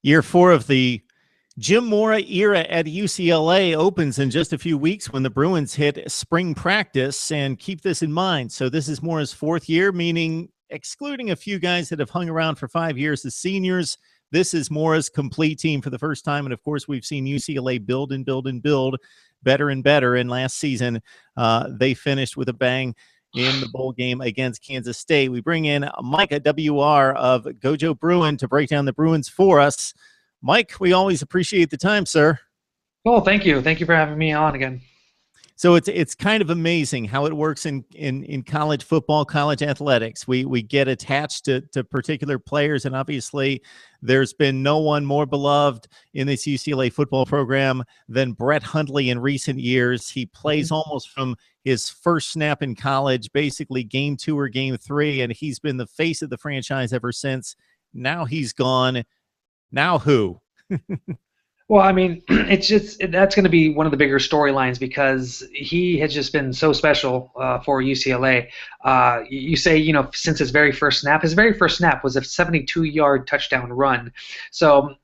Year 4 of the Jim Mora era at UCLA opens in just a few weeks when the Bruins hit spring practice. And keep this in mind. So this is Mora's 4th year, meaning excluding a few guys that have hung around for 5 years as seniors. This is Mora's complete team for the first time. And of course, we've seen UCLA build and build and build better and better. And last season, they finished with a bang in the bowl game against Kansas State. We bring in Mike at WR of Gojo Bruin to break down the Bruins for us. Mike, we always appreciate the time, sir. Oh, thank you. Thank you for having me on again. So it's kind of amazing how it works in college football, college athletics. We get attached to particular players, and obviously there's been no one more beloved in this UCLA football program than Brett Hundley in recent years. He plays almost from his first snap in college, basically game 2 or game 3, and he's been the face of the franchise ever since. Now he's gone. Now who? Well, I mean, that's going to be one of the bigger storylines because he has just been so special for UCLA. You say, since his very first snap was a 72-yard touchdown run. So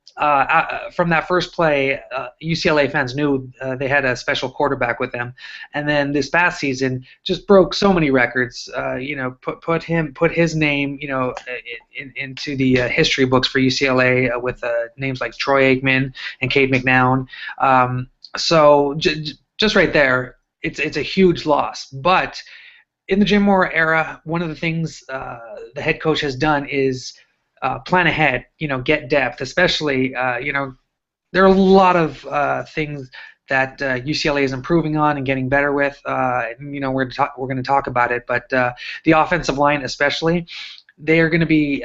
from that first play, UCLA fans knew they had a special quarterback with them. And then this past season just broke so many records. Put his name, into the history books for UCLA with names like Troy Aikman and Cade McNown. So just right there, it's a huge loss. But in the Jim Mora era, one of the things the head coach has done is plan ahead, get depth, especially, there are a lot of things that UCLA is improving on and getting better with. We're going to talk about it, but the offensive line especially, they are going to be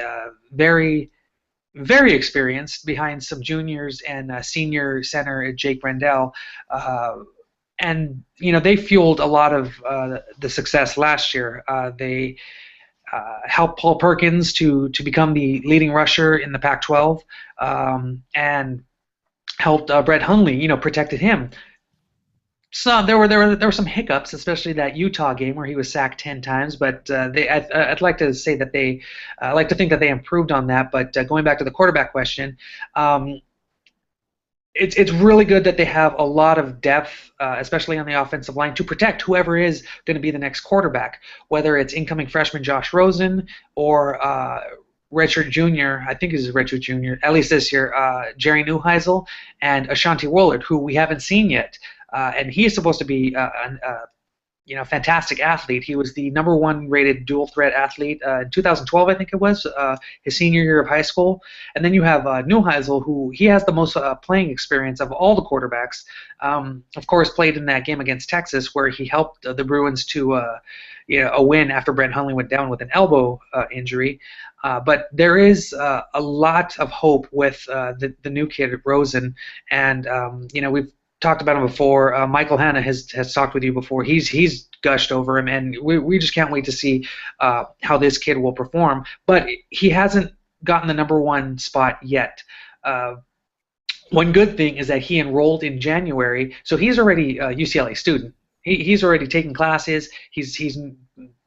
very, very experienced behind some juniors and senior center Jake Brendel. And, they fueled a lot of the success last year. They helped Paul Perkins to become the leading rusher in the Pac-12, and helped Brett Hundley, protected him. So there were some hiccups, especially that Utah game where he was sacked 10 times. But I'd like to say that I like to think that they improved on that. But going back to the quarterback question, it's really good that they have a lot of depth, especially on the offensive line, to protect whoever is going to be the next quarterback, whether it's incoming freshman Josh Rosen or redshirt junior, I think he's a redshirt junior, at least this year, Jerry Neuheisel and Ashanti Woolard, who we haven't seen yet. And he is supposed to be a fantastic athlete. He was the #1 rated dual threat athlete in 2012, I think it was, his senior year of high school. And then you have Neuheisel, who he has the most playing experience of all the quarterbacks. Of course, played in that game against Texas where he helped the Bruins to a win after Brett Hundley went down with an elbow injury. But there is a lot of hope with the new kid Rosen, and we've talked about him before. Michael Hanna has talked with you before. He's gushed over him, and we just can't wait to see how this kid will perform. But he hasn't gotten the #1 spot yet. One good thing is that he enrolled in January, so he's already a UCLA student. He's already taken classes. He's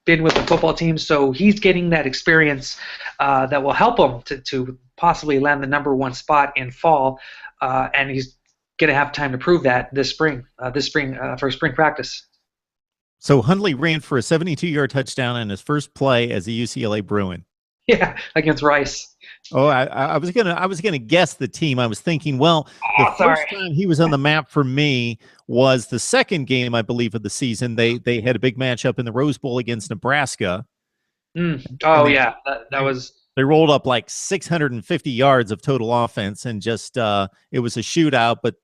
been with the football team, so he's getting that experience that will help him to possibly land the #1 spot in fall, and he's going to have time to prove that this spring for spring practice. So Hundley ran for a 72-yard touchdown in his first play as a UCLA Bruin. Yeah, against Rice. Oh, I was gonna guess the team. I was thinking, well, the first time he was on the map for me was the second game, I believe, of the season. They had a big matchup in the Rose Bowl against Nebraska. Oh, yeah, that was. They rolled up like 650 yards of total offense, and just it was a shootout, but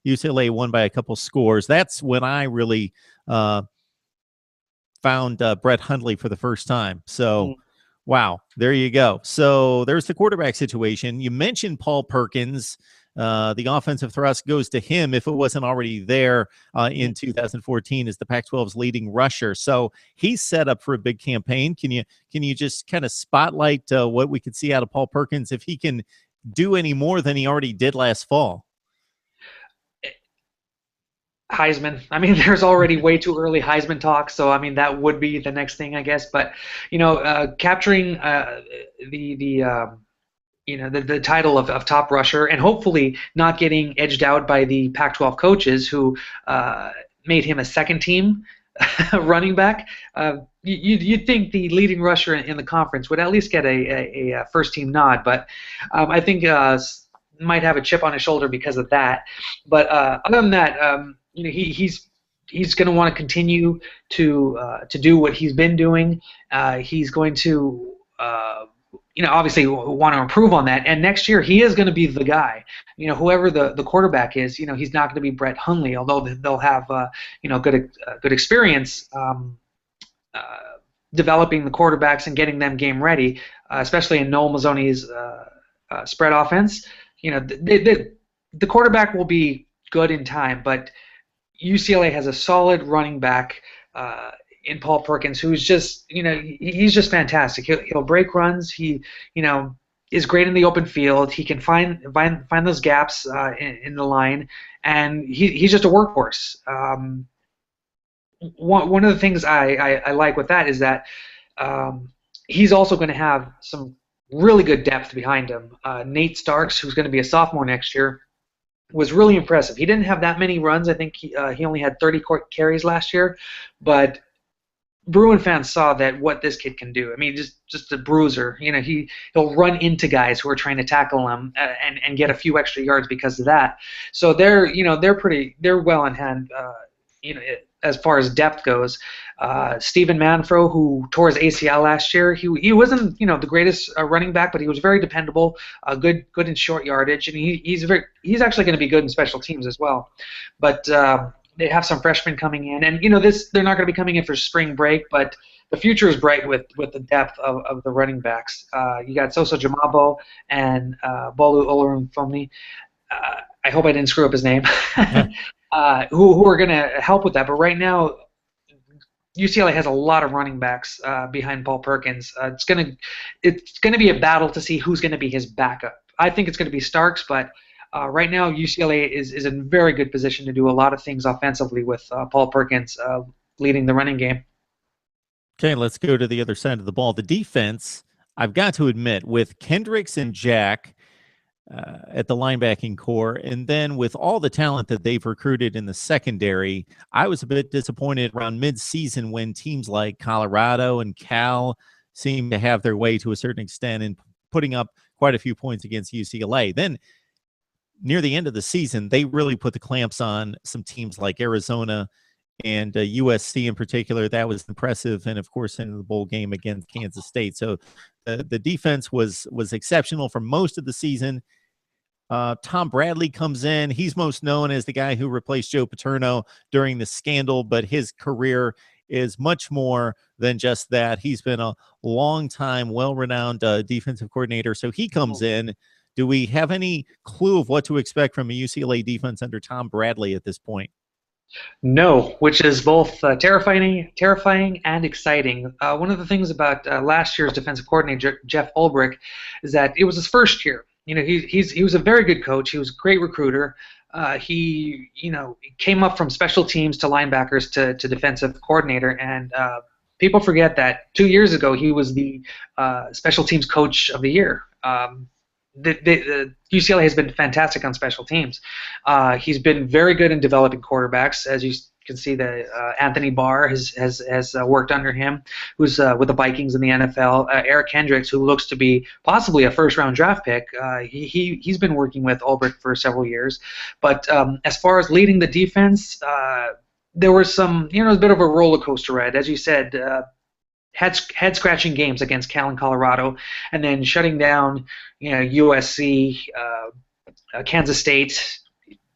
UCLA won by a couple scores. That's when I really found Brett Hundley for the first time. So, wow, there you go. So there's the quarterback situation. You mentioned Paul Perkins. The offensive thrust goes to him if it wasn't already there in 2014 as the Pac-12's leading rusher. So he's set up for a big campaign. Can you just kind of spotlight what we could see out of Paul Perkins if he can do any more than he already did last fall? Heisman. I mean, there's already way too early Heisman talk, so I mean that would be the next thing, I guess. But capturing the the title of top rusher, and hopefully not getting edged out by the Pac-12 coaches who made him a second team running back. You'd think the leading rusher in the conference would at least get a first team nod, but I think might have a chip on his shoulder because of that. But other than that, he's going to want to continue to do what he's been doing. He's going to obviously want to improve on that. And next year he is going to be the guy. Whoever the quarterback is, he's not going to be Brett Hundley, although they'll have good experience developing the quarterbacks and getting them game ready, especially in Noel Mazzoni's spread offense. The quarterback will be good in time, but UCLA has a solid running back in Paul Perkins, who's just, he's just fantastic. He'll break runs. He, is great in the open field. He can find those gaps in the line, and he's just a workhorse. One of the things I like with that is that he's also going to have some really good depth behind him. Nate Starks, who's going to be a sophomore next year, was really impressive. He didn't have that many runs. I think he only had 30 carries last year, but Bruin fans saw that what this kid can do. I mean, just a bruiser. He'll run into guys who are trying to tackle him and get a few extra yards because of that. So they're well in hand. As far as depth goes, Stephen Manfro, who tore his ACL last year, he wasn't the greatest running back, but he was very dependable, good in short yardage, and he's actually going to be good in special teams as well. But they have some freshmen coming in, and they're not going to be coming in for spring break, but the future is bright with the depth of the running backs. You got Soso Jamabo and Bolu Olorunfomni. I hope I didn't screw up his name. Yeah. Who are going to help with that. But right now, UCLA has a lot of running backs behind Paul Perkins. It's going to be a battle to see who's going to be his backup. I think it's going to be Starks, but right now UCLA is in a very good position to do a lot of things offensively with Paul Perkins leading the running game. Okay, let's go to the other side of the ball. The defense, I've got to admit, with Kendricks and Jack at the linebacking core, and then with all the talent that they've recruited in the secondary, I was a bit disappointed around mid-season when teams like Colorado and Cal seemed to have their way to a certain extent in putting up quite a few points against UCLA. Then near the end of the season, they really put the clamps on some teams like Arizona and USC in particular. That was impressive, and of course in the bowl game against Kansas State. So the defense was exceptional for most of the season. Tom Bradley comes in. He's most known as the guy who replaced Joe Paterno during the scandal, but his career is much more than just that. He's been a long-time, well-renowned defensive coordinator. So he comes in. Do we have any clue of what to expect from a UCLA defense under Tom Bradley at this point? No, which is both terrifying and exciting. One of the things about last year's defensive coordinator, Jeff Ulbrich, is that it was his first year. He was a very good coach. He was a great recruiter. He came up from special teams to linebackers to defensive coordinator, and people forget that 2 years ago he was the special teams coach of the year. The UCLA has been fantastic on special teams. He's been very good in developing quarterbacks, as you can see. Anthony Barr has worked under him, who's with the Vikings in the NFL. Eric Kendricks, who looks to be possibly a first-round draft pick, he's been working with Ulbrich for several years. But as far as leading the defense, there was some, a bit of a roller coaster ride, as you said. Head-scratching games against Cal and Colorado, and then shutting down, USC, Kansas State,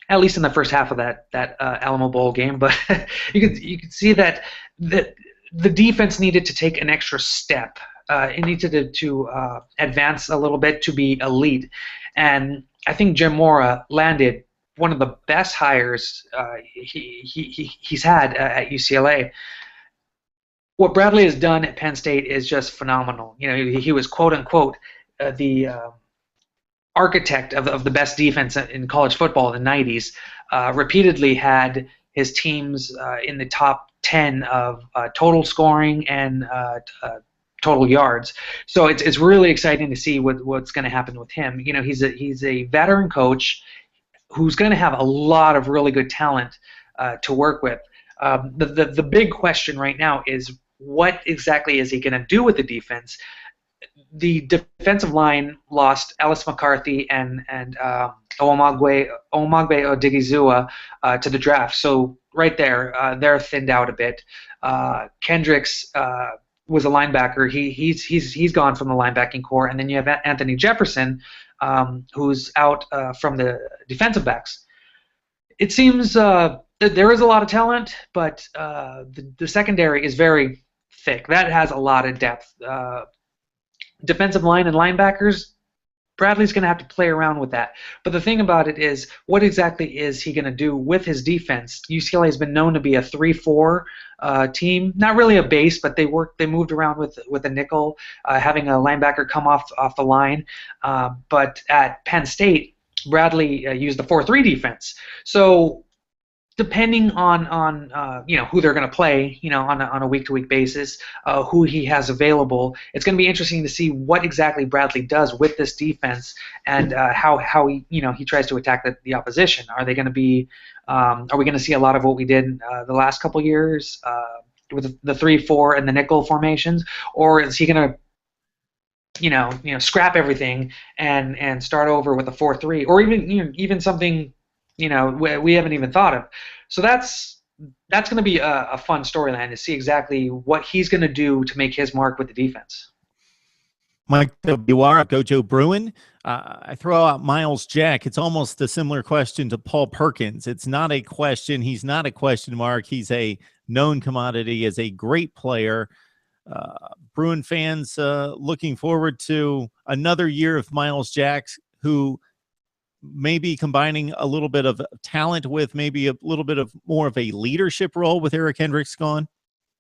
at least in the first half of that Alamo Bowl game. But you could see that the defense needed to take an extra step. It needed to advance a little bit to be elite, and I think Jim Mora landed one of the best hires he's had at UCLA. What Bradley has done at Penn State is just phenomenal. He was quote unquote the architect of the best defense in college football in the 90s. Repeatedly had his teams in the top 10 of total scoring and total yards. So it's really exciting to see what's going to happen with him. You know, he's a veteran coach who's going to have a lot of really good talent to work with. The big question right now is what exactly is he going to do with the defense? The defensive line lost Ellis McCarthy and Omagbe Odigizua to the draft. So right there, they're thinned out a bit. Kendricks was a linebacker. He's gone from the linebacking core, and then you have Anthony Jefferson, who's out from the defensive backs. It seems that there is a lot of talent, but the secondary is very thick. That has a lot of depth. Defensive line and linebackers, Bradley's going to have to play around with that. But the thing about it is, what exactly is he going to do with his defense? UCLA has been known to be a 3-4 team, not really a base, but they moved around with a nickel, having a linebacker come off the line. But at Penn State, Bradley used the 4-3 defense. So depending on who they're going to play, on a week-to-week basis, who he has available, it's going to be interesting to see what exactly Bradley does with this defense and how he tries to attack the opposition. Are we going to see a lot of what we did the last couple years with the 3-4 and the nickel formations, or is he going to scrap everything and start over with a 4-3, or even something we haven't even thought of. So that's going to be a fun storyline to see exactly what he's going to do to make his mark with the defense. Mike WR, Gojo Bruin. I throw out Myles Jack. It's almost a similar question to Paul Perkins. It's not a question. He's not a question mark. He's a known commodity as a great player. Bruin fans looking forward to another year of Myles Jack, who may be combining a little bit of talent with maybe a little bit of more of a leadership role with Eric Hendricks gone.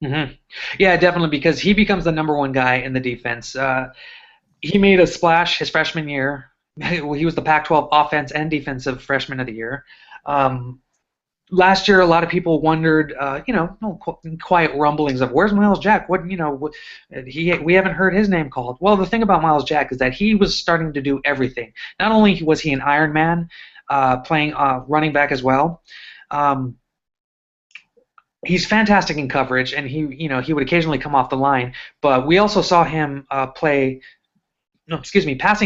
Mm-hmm. Yeah, definitely, because he becomes the #1 guy in the defense. He made a splash his freshman year. He was the Pac-12 offense and defensive freshman of the year. Last year, a lot of people wondered, quiet rumblings of where's Myles Jack? We haven't heard his name called. Well, the thing about Myles Jack is that he was starting to do everything. Not only was he an Iron Man, playing running back as well. He's fantastic in coverage, and he would occasionally come off the line. But we also saw him passing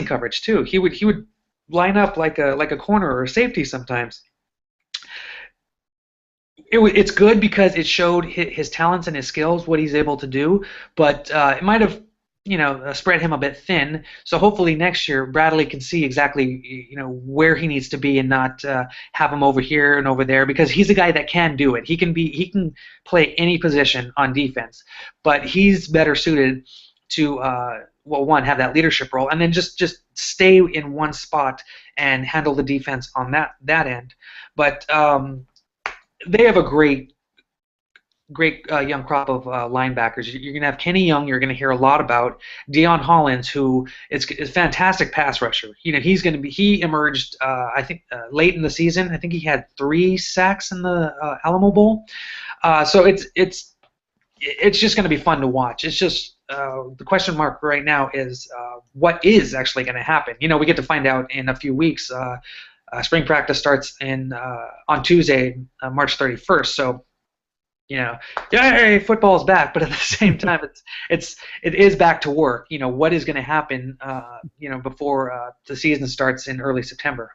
coverage too. He would line up like a corner or a safety sometimes. It's good because it showed his talents and his skills, what he's able to do, but it might have, spread him a bit thin. So hopefully next year Bradley can see exactly, where he needs to be and not have him over here and over there, because he's a guy that can do it. He can play any position on defense, but he's better suited to have that leadership role, and then just stay in one spot and handle the defense on that end. But they have a great young crop of linebackers. You're going to have Kenny Young. You're going to hear a lot about Deon Hollins, who is a fantastic pass rusher. He emerged I think late in the season. I think he had 3 sacks in the Alamo Bowl. So it's just going to be fun to watch. It's just the question mark right now is what is actually going to happen. We get to find out in a few weeks. Spring practice starts on Tuesday, March 31st. So, yay, football's back. But at the same time, it is back to work. What is going to happen? Before the season starts in early September.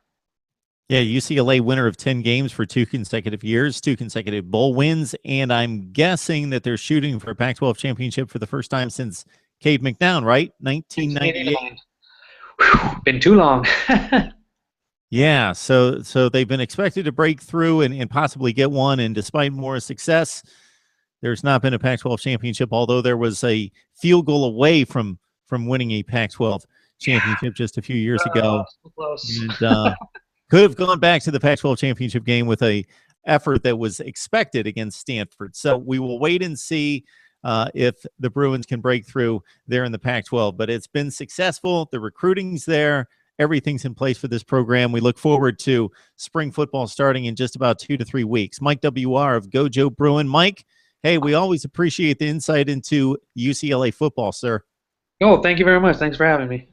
Yeah, UCLA winner of 10 games for 2 consecutive years, 2 consecutive bowl wins, and I'm guessing that they're shooting for a Pac-12 championship for the first time since Cade McNown, right? 1998. Whew, been too long. Yeah, so they've been expected to break through and possibly get one, and despite Mora's success, there's not been a Pac-12 championship, although there was a field goal away from winning a Pac-12 championship just a few years ago. So close. And could have gone back to the Pac-12 championship game with a effort that was expected against Stanford. So we will wait and see if the Bruins can break through there in the Pac-12. But it's been successful. The recruiting's there. Everything's in place for this program. We look forward to spring football starting in just about 2 to 3 weeks. Mike WR of Gojo Bruin. Mike, Hey, we always appreciate the insight into UCLA football, sir. Oh, thank you very much. Thanks for having me.